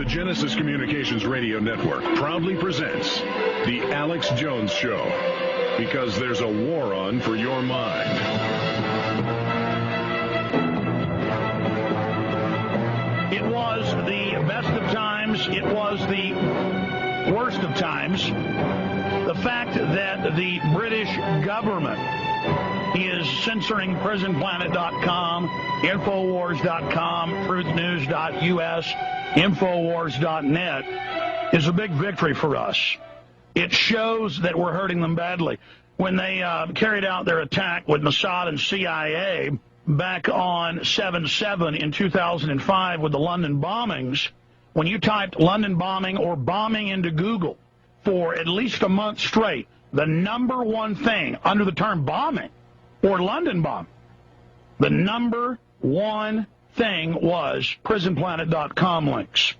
Genesis Communications Radio Network proudly presents The Alex Jones Show, because there's a war on for your mind. It was the best of times. It was the worst of times. The fact that the British government is censoring prisonplanet.com, Infowars.com, truthnews.us, Infowars.net is a big victory for us. It shows that we're hurting them badly. When they carried out their attack with Mossad and CIA back on 7/7 in 2005 with the London bombings, when you typed London bombing or bombing into Google for at least a month straight, the number one thing under the term bombing or London bomb, the number one thing was prisonplanet.com links.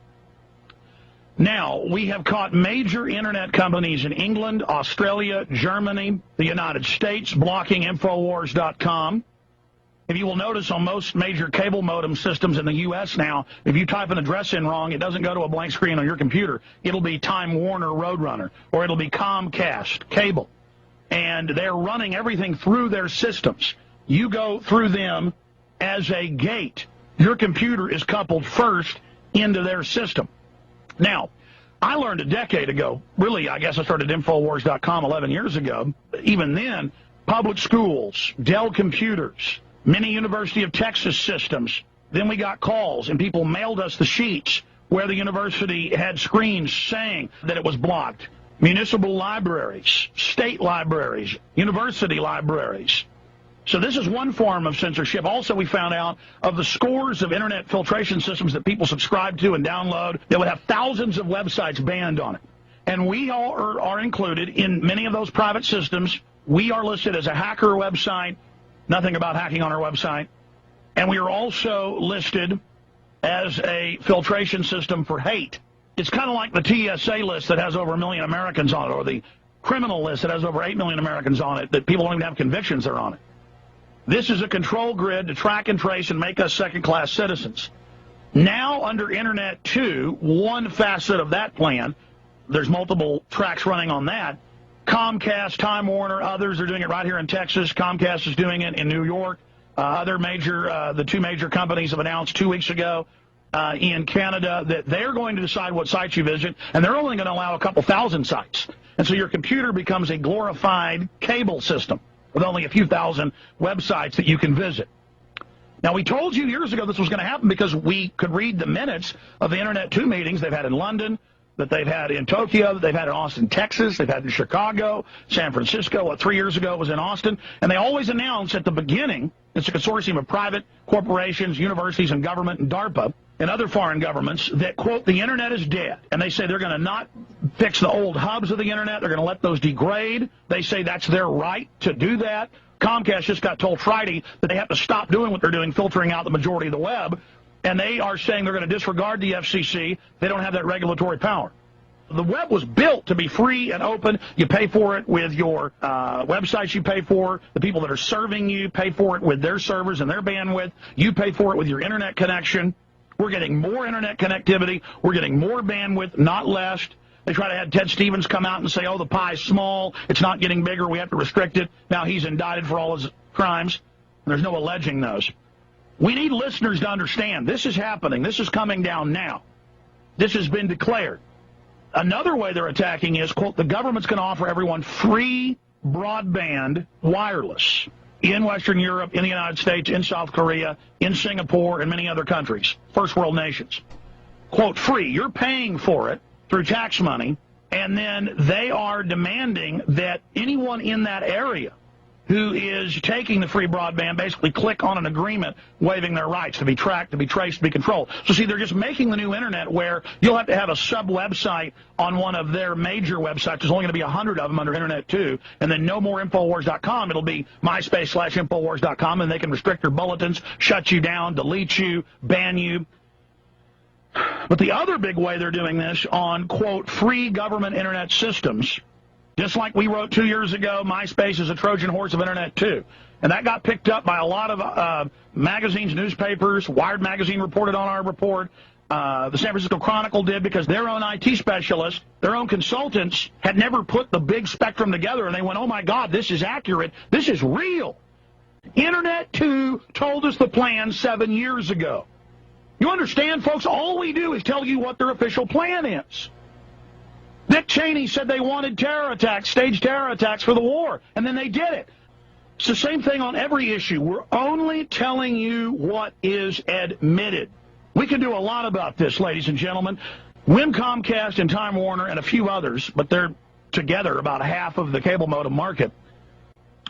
Now, we have caught major internet companies in England, Australia, Germany, the United States blocking Infowars.com. If you will notice on most major cable modem systems in the U.S. now, if you type an address in wrong, it doesn't go to a blank screen on your computer. It'll be Time Warner Roadrunner, or it'll be Comcast cable. And they're running everything through their systems. You go through them as a gate. Your computer is coupled first into their system. Now, I learned a decade ago, really, I guess I started Infowars.com 11 years ago. Even then, public schools, Dell computers, many University of Texas systems. Then we got calls, and people mailed us the sheets where the university had screens saying that it was blocked. Municipal libraries, state libraries, university libraries. So this is one form of censorship. Also, we found out of the scores of internet filtration systems that people subscribe to and download that would have thousands of websites banned on it. And we all are included in many of those private systems. We are listed as a hacker website, nothing about hacking on our website. And we are also listed as a filtration system for hate. It's kind of like the TSA list that has over 1 million Americans on it, or the criminal list that has over 8 million Americans on it, that people don't even have convictions that are on it. This is a control grid to track and trace and make us second-class citizens. Now, under Internet 2, one facet of that plan, there's multiple tracks running on that. Comcast, Time Warner, others are doing it right here in Texas. Comcast is doing it in New York. The two major companies have announced 2 weeks ago in Canada that they're going to decide what sites you visit, and they're only going to allow a couple thousand sites. And so your computer becomes a glorified cable system with only a few thousand websites that you can visit. Now, we told you years ago this was going to happen because we could read the minutes of the Internet 2 meetings they've had in London, that they've had in Tokyo, that they've had in Austin, Texas, they've had in Chicago, San Francisco. 3 years ago it was in Austin. And they always announce at the beginning, it's a consortium of private corporations, universities, and government, and DARPA, and other foreign governments, that, quote, the Internet is dead. And they say they're going to not fix the old hubs of the Internet. They're going to let those degrade. They say that's their right to do that. Comcast just got told Friday that they have to stop doing what they're doing, filtering out the majority of the web. And they are saying they're going to disregard the FCC. They don't have that regulatory power. The web was built to be free and open. You pay for it with your websites you pay for. The people that are serving you pay for it with their servers and their bandwidth. You pay for it with your Internet connection. We're getting more Internet connectivity. We're getting more bandwidth, not less. They try to have Ted Stevens come out and say, oh, the pie's small. It's not getting bigger. We have to restrict it. Now he's indicted for all his crimes. There's no alleging those. We need listeners to understand this is happening. This is coming down now. This has been declared. Another way they're attacking is, quote, the government's going to offer everyone free broadband wireless in Western Europe, in the United States, in South Korea, in Singapore, and many other countries, first world nations. Quote, free. You're paying for it through tax money, and then they are demanding that anyone in that area who is taking the free broadband basically click on an agreement waiving their rights to be tracked, to be traced, to be controlled. So, see, they're just making the new Internet where you'll have to have a sub-website on one of their major websites. There's only going to be 100 of them under Internet 2, and then no more Infowars.com. It'll be MySpace/Infowars.com, and they can restrict your bulletins, shut you down, delete you, ban you. But the other big way they're doing this on, quote, free government Internet systems, just like we wrote 2 years ago, MySpace is a Trojan horse of Internet 2. And that got picked up by a lot of magazines, newspapers. Wired magazine reported on our report. The San Francisco Chronicle did, because their own IT specialists, their own consultants, had never put the big spectrum together, and they went, oh, my God, this is accurate. This is real. Internet 2 told us the plan 7 years ago. You understand, folks? All we do is tell you what their official plan is. Dick Cheney said they wanted terror attacks, staged terror attacks for the war, and then they did it. It's the same thing on every issue. We're only telling you what is admitted. We can do a lot about this, ladies and gentlemen. WIM, Comcast, and Time Warner, and a few others, but they're together about half of the cable modem market.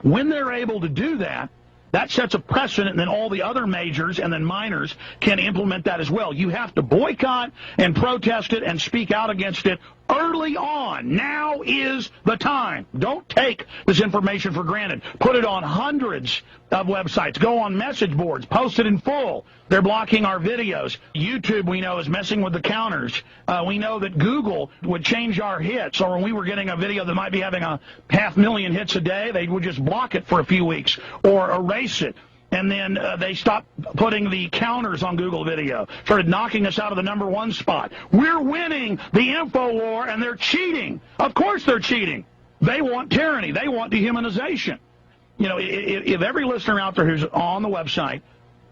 When they're able to do that, that sets a precedent, and then all the other majors and then minors can implement that as well. You have to boycott and protest it and speak out against it early on. Now is the time. Don't take this information for granted. Put it on hundreds of websites. Go on message boards. Post it in full. They're blocking our videos. YouTube, we know, is messing with the counters. We know that Google would change our hits, or when we were getting a video that might be having 500,000 hits a day, they would just block it for a few weeks or erase it. And then they stopped putting the counters on Google Video, started knocking us out of the #1 spot. We're winning the info war, and they're cheating. Of course they're cheating. They want tyranny. They want dehumanization. You know, if every listener out there who's on the website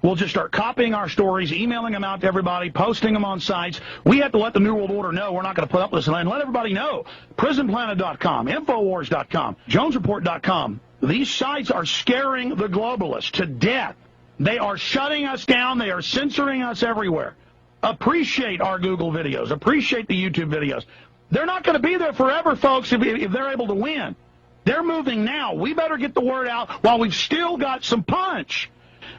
will just start copying our stories, emailing them out to everybody, posting them on sites, we have to let the New World Order know we're not going to put up with this, and let everybody know. PrisonPlanet.com, Infowars.com, JonesReport.com. These sites are scaring the globalists to death. They are shutting us down. They are censoring us everywhere. Appreciate our Google videos. Appreciate the YouTube videos. They're not going to be there forever, folks, if they're able to win. They're moving now. We better get the word out while we've still got some punch.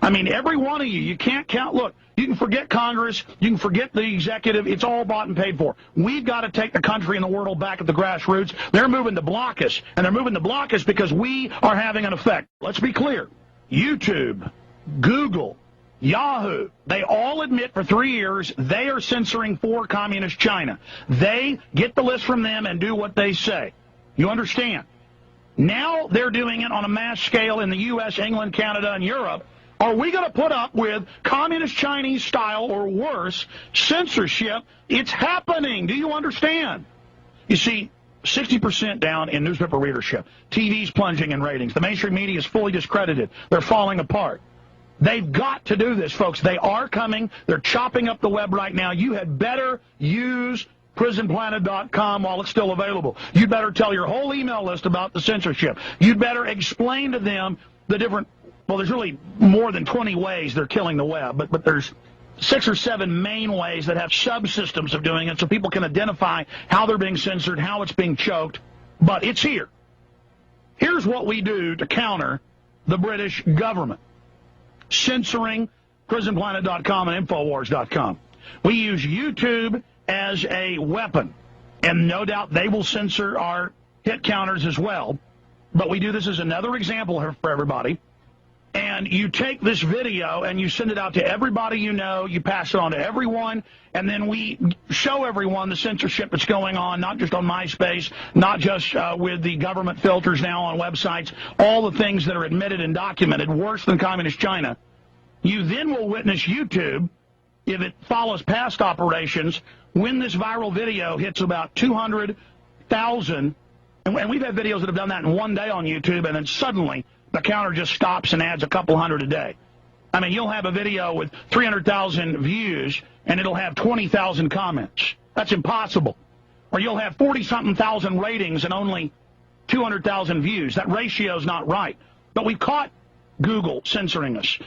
I mean, every one of you, you can't count. Look, you can forget Congress. You can forget the executive. It's all bought and paid for. We've got to take the country and the world back at the grassroots. They're moving to block us, and they're moving to block us because we are having an effect. Let's be clear. YouTube, Google, Yahoo, they all admit for 3 years they are censoring for communist China. They get the list from them and do what they say. You understand? Now they're doing it on a mass scale in the U.S., England, Canada, and Europe. Are we going to put up with communist Chinese style or worse censorship? It's happening. Do you understand? You see, 60% down in newspaper readership. TV's plunging in ratings. The mainstream media is fully discredited. They're falling apart. They've got to do this, folks. They are coming. They're chopping up the web right now. You had better use PrisonPlanet.com while it's still available. You'd better tell your whole email list about the censorship. You'd better explain to them the different... Well, there's really more than 20 ways they're killing the web, but there's 6 or 7 main ways that have subsystems of doing it so people can identify how they're being censored, how it's being choked. But it's here. Here's what we do to counter the British government. Censoring PrisonPlanet.com and Infowars.com. We use YouTube as a weapon, and no doubt they will censor our hit counters as well. But we do this as another example for everybody. And you take this video and you send it out to everybody you know, you pass it on to everyone, and then we show everyone the censorship that's going on, not just on MySpace, not just with the government filters now on websites, all the things that are admitted and documented, worse than communist China. You then will witness YouTube, if it follows past operations, when this viral video hits about 200,000, and we've had videos that have done that in one day on YouTube, and then suddenly the counter just stops and adds a couple hundred a day. I mean, you'll have a video with 300,000 views, and it'll have 20,000 comments. That's impossible. Or you'll have 40-something thousand ratings and only 200,000 views. That ratio's not right. But we've caught Google censoring us,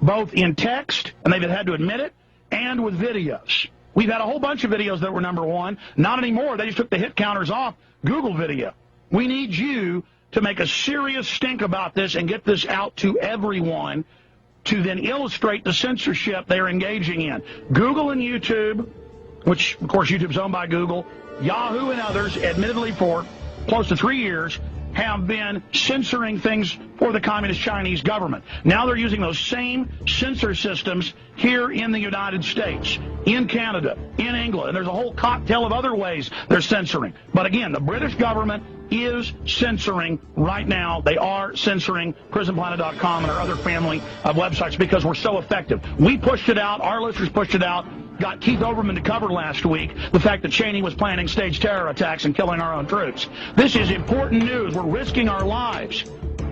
both in text, and they've had to admit it, and with videos. We've had a whole bunch of videos that were #1. Not anymore. They just took the hit counters off Google video. We need you to make a serious stink about this and get this out to everyone to then illustrate the censorship they're engaging in. Google and YouTube, which, of course, YouTube's owned by Google, Yahoo and others, admittedly for close to 3 years, have been censoring things for the communist Chinese government. Now they're using those same censor systems here in the United States, in Canada, in England, and there's a whole cocktail of other ways they're censoring. But again, the British government is censoring right now. They are censoring PrisonPlanet.com and our other family of websites because we're so effective. We pushed it out. Our listeners pushed it out. got Keith Olbermann to cover last week the fact that Cheney was planning staged terror attacks and killing our own troops. This is important news. We're risking our lives.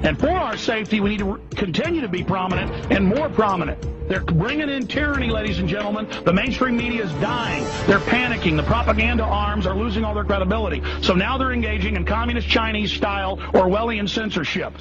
And for our safety, we need to continue to be prominent and more prominent. They're bringing in tyranny, ladies and gentlemen. The mainstream media is dying. They're panicking. The propaganda arms are losing all their credibility. So now they're engaging in communist Chinese-style Orwellian censorship.